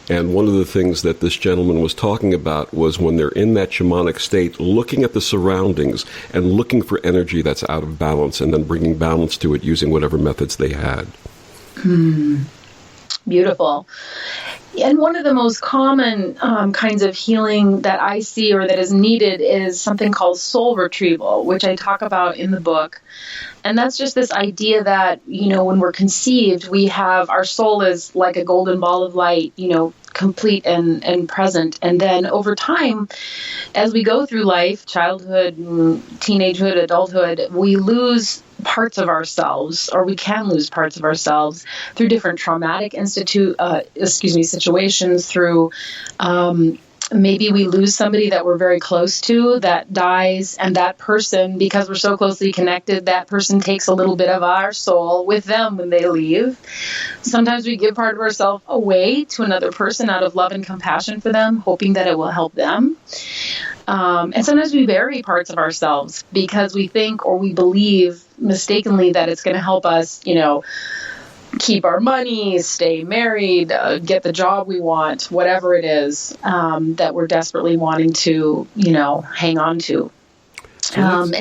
And one of the things that this gentleman was talking about was when they're in that shamanic state, looking at the surroundings and looking for energy that's out of balance, and then bringing balance to it using whatever methods they had. Beautiful. And one of the most common kinds of healing that I see or that is needed is something called soul retrieval, which I talk about in the book. And that's just this idea that, when we're conceived, we have our soul is like a golden ball of light, complete and present. And then over time, as we go through life, childhood, teenagehood, adulthood, we lose parts of ourselves, or we can lose parts of ourselves through different traumatic situations, through maybe we lose somebody that we're very close to that dies, and that person, because we're so closely connected, that person takes a little bit of our soul with them when they leave. Sometimes we give part of ourselves away to another person out of love and compassion for them, hoping that it will help them. And sometimes we bury parts of ourselves because we think or we believe mistakenly that it's going to help us, keep our money, stay married, get the job we want, whatever it is that we're desperately wanting to, hang on to. I'm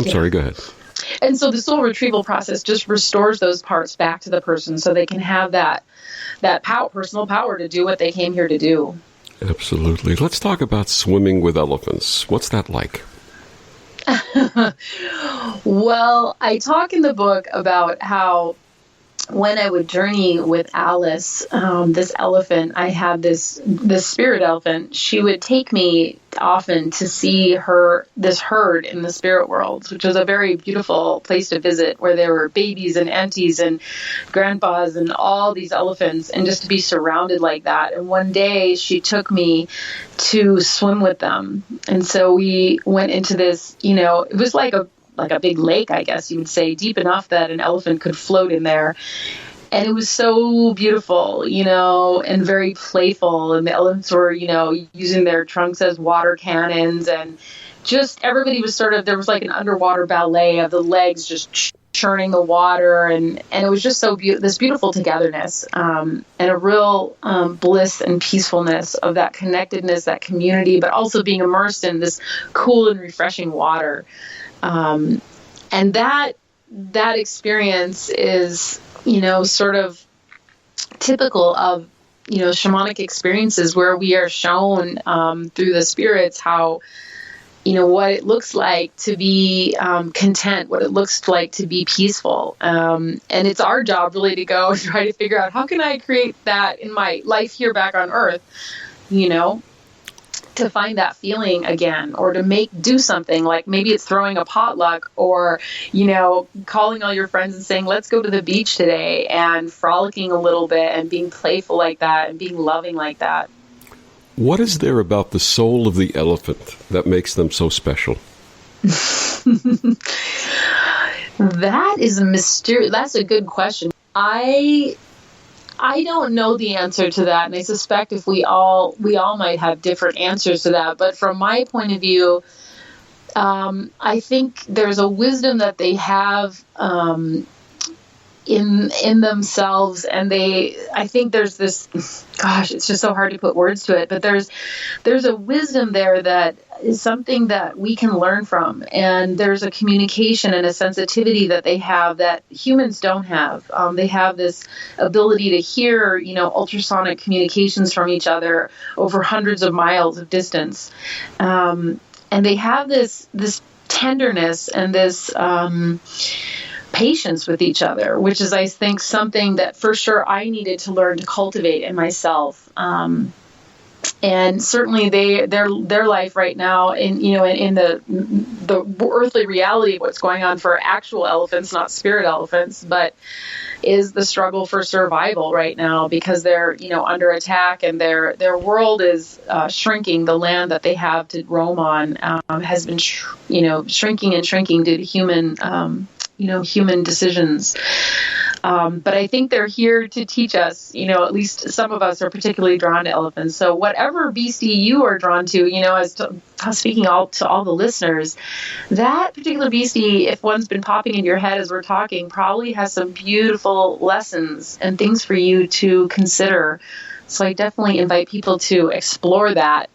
sorry, go ahead. And so the soul retrieval process just restores those parts back to the person so they can have that personal power to do what they came here to do. Absolutely. Let's talk about swimming with elephants. What's that like? Well, I talk in the book about how when I would journey with Alice, this elephant, I had this spirit elephant. She would take me often to see this herd in the spirit world, which was a very beautiful place to visit, where there were babies and aunties and grandpas and all these elephants, and just to be surrounded like that. And one day she took me to swim with them. And so we went into this, it was like a big lake, I guess you would say, deep enough that an elephant could float in there. And it was so beautiful, and very playful. And the elephants were, using their trunks as water cannons. And just everybody was there was like an underwater ballet of the legs just churning the water, and it was just so this beautiful togetherness, and a real bliss and peacefulness of that connectedness, that community, but also being immersed in this cool and refreshing water. And that experience is, sort of typical of, shamanic experiences where we are shown through the spirits how, what it looks like to be content, what it looks like to be peaceful. And it's our job really to go and try to figure out, how can I create that in my life here back on Earth, to find that feeling again, or to do something like maybe it's throwing a potluck, or, calling all your friends and saying, let's go to the beach today, and frolicking a little bit and being playful like that and being loving like that. What is there about the soul of the elephant that makes them so special? That is a mystery. That's a good question. I don't know the answer to that, and I suspect if we all might have different answers to that. But from my point of view, I think there's a wisdom that they have in themselves, and I think there's this, gosh, it's just so hard to put words to it, but there's a wisdom there that is something that we can learn from, and there's a communication and a sensitivity that they have that humans don't have. They have this ability to hear, ultrasonic communications from each other over hundreds of miles of distance, and they have this tenderness and this patience with each other, which is, I think, something that for sure I needed to learn to cultivate in myself. And certainly their life right now in the earthly reality of what's going on for actual elephants, not spirit elephants, but is the struggle for survival right now, because they're under attack, and their world is shrinking. The land that they have to roam on has been shrinking and shrinking due to human decisions. But I think they're here to teach us, at least some of us are particularly drawn to elephants. So whatever beastie you are drawn to, speaking to all the listeners, that particular beastie, if one's been popping in your head as we're talking, probably has some beautiful lessons and things for you to consider. So I definitely invite people to explore that,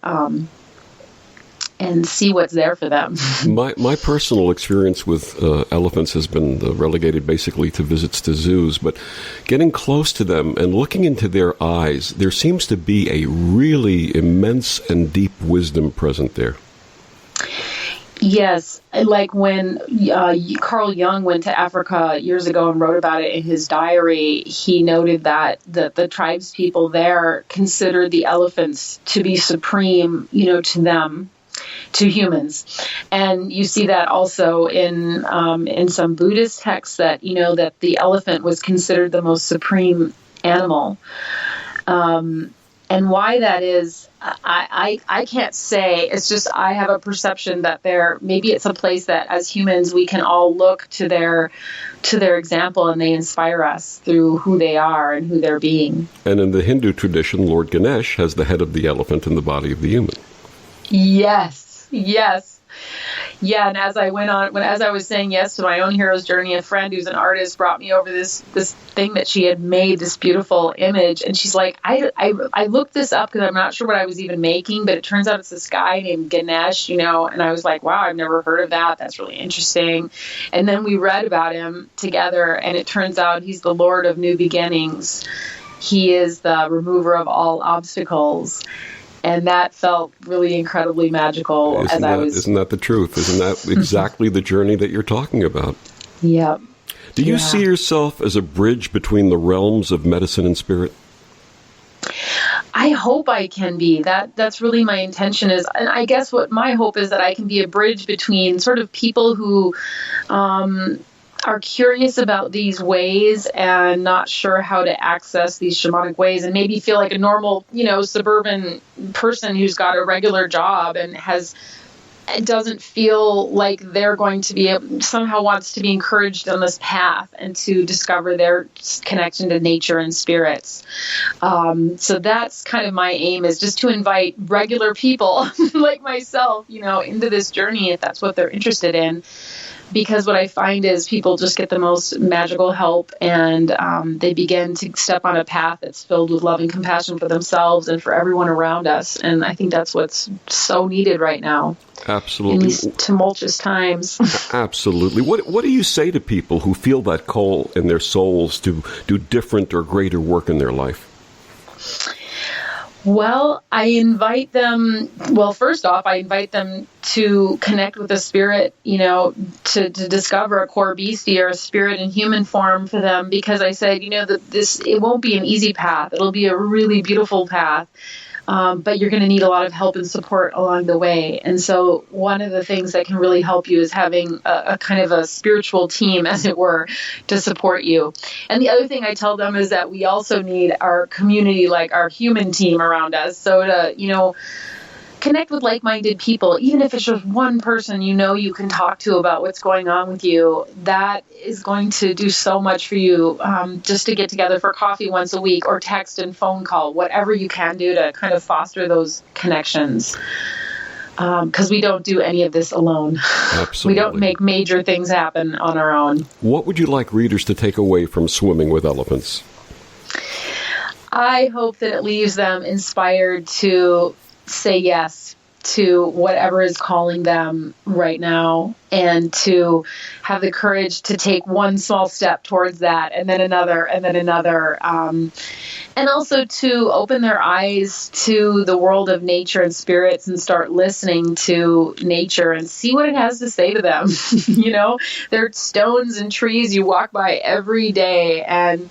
and see what's there for them. My personal experience with elephants has been relegated basically to visits to zoos, but getting close to them and looking into their eyes, there seems to be a really immense and deep wisdom present there. Yes, like when Carl Jung went to Africa years ago and wrote about it in his diary, he noted that the tribes people there considered the elephants to be supreme, to them, to humans. And you see that also in some Buddhist texts, that that the elephant was considered the most supreme animal. And why that is, I can't say. It's just I have a perception that maybe it's a place that as humans we can all look to their example, and they inspire us through who they are and who they're being. And in the Hindu tradition, Lord Ganesh has the head of the elephant and the body of the human. Yes. Yeah, and as I was saying yes to my own hero's journey, a friend who's an artist brought me over this thing that she had made, this beautiful image, and she's like, I looked this up because I'm not sure what I was even making, but it turns out it's this guy named Ganesh, and I was like, wow, I've never heard of that. That's really interesting. And then we read about him together, and it turns out he's the Lord of New Beginnings. He is the remover of all obstacles. And that felt really incredibly magical. Isn't that the truth? Isn't that exactly the journey that you're talking about? Yep. Do you see yourself as a bridge between the realms of medicine and spirit? I hope I can be. That's really my intention is, and I guess what my hope is that I can be a bridge between sort of people who are curious about these ways and not sure how to access these shamanic ways, and maybe feel like a normal, suburban person who's got a regular job and doesn't feel like they're going to be somehow wants to be encouraged on this path and to discover their connection to nature and spirits. So that's kind of my aim, is just to invite regular people like myself, into this journey, if that's what they're interested in. because what I find is people just get the most magical help, and they begin to step on a path that's filled with love and compassion for themselves and for everyone around us. And I think that's what's so needed right now. Absolutely. In these tumultuous times. Absolutely. What do you say to people who feel that call in their souls to do different or greater work in their life? Well, I invite them, first off, I invite them to connect with the spirit, to discover a core beastie or a spirit in human form for them, because I said, it won't be an easy path. It'll be a really beautiful path. But you're going to need a lot of help and support along the way. And so one of the things that can really help you is having a kind of a spiritual team, as it were, to support you. And the other thing I tell them is that we also need our community, like our human team around us. So to, connect with like-minded people, even if it's just one person you can talk to about what's going on with you. That is going to do so much for you, just to get together for coffee once a week or text and phone call, whatever you can do to kind of foster those connections. Because we don't do any of this alone. Absolutely. We don't make major things happen on our own. What would you like readers to take away from Swimming with Elephants? I hope that it leaves them inspired to say yes to whatever is calling them right now, and to have the courage to take one small step towards that, and then another, and then another. And also to open their eyes to the world of nature and spirits and start listening to nature and see what it has to say to them. There are stones and trees you walk by every day, and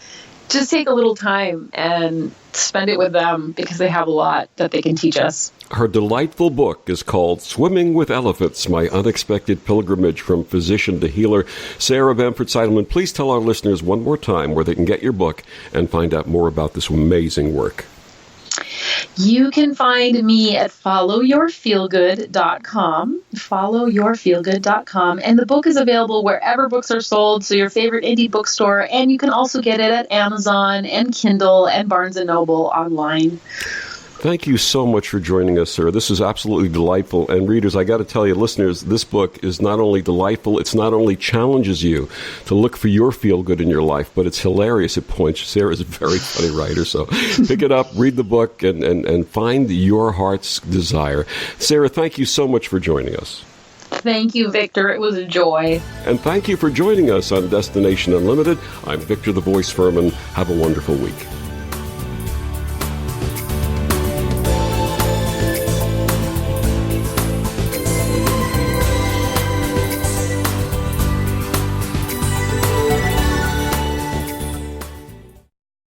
just take a little time and spend it with them, because they have a lot that they can teach us. Her delightful book is called Swimming with Elephants, My Unexpected Pilgrimage from Physician to Healer. Sarah Bamford Seidelmann, please tell our listeners one more time where they can get your book and find out more about this amazing work. You can find me at followyourfeelgood.com, followyourfeelgood.com, and the book is available wherever books are sold, so your favorite indie bookstore, and you can also get it at Amazon and Kindle and Barnes & Noble online. Thank you so much for joining us, sir. This is absolutely delightful. And readers, I got to tell you, listeners, this book is not only delightful, it's not only challenges you to look for your feel-good in your life, but it's hilarious at points. Sarah's a very funny writer, so pick it up, read the book, and find your heart's desire. Sarah, thank you so much for joining us. Thank you, Victor. It was a joy. And thank you for joining us on Destination Unlimited. I'm Victor the Voice Furman. Have a wonderful week.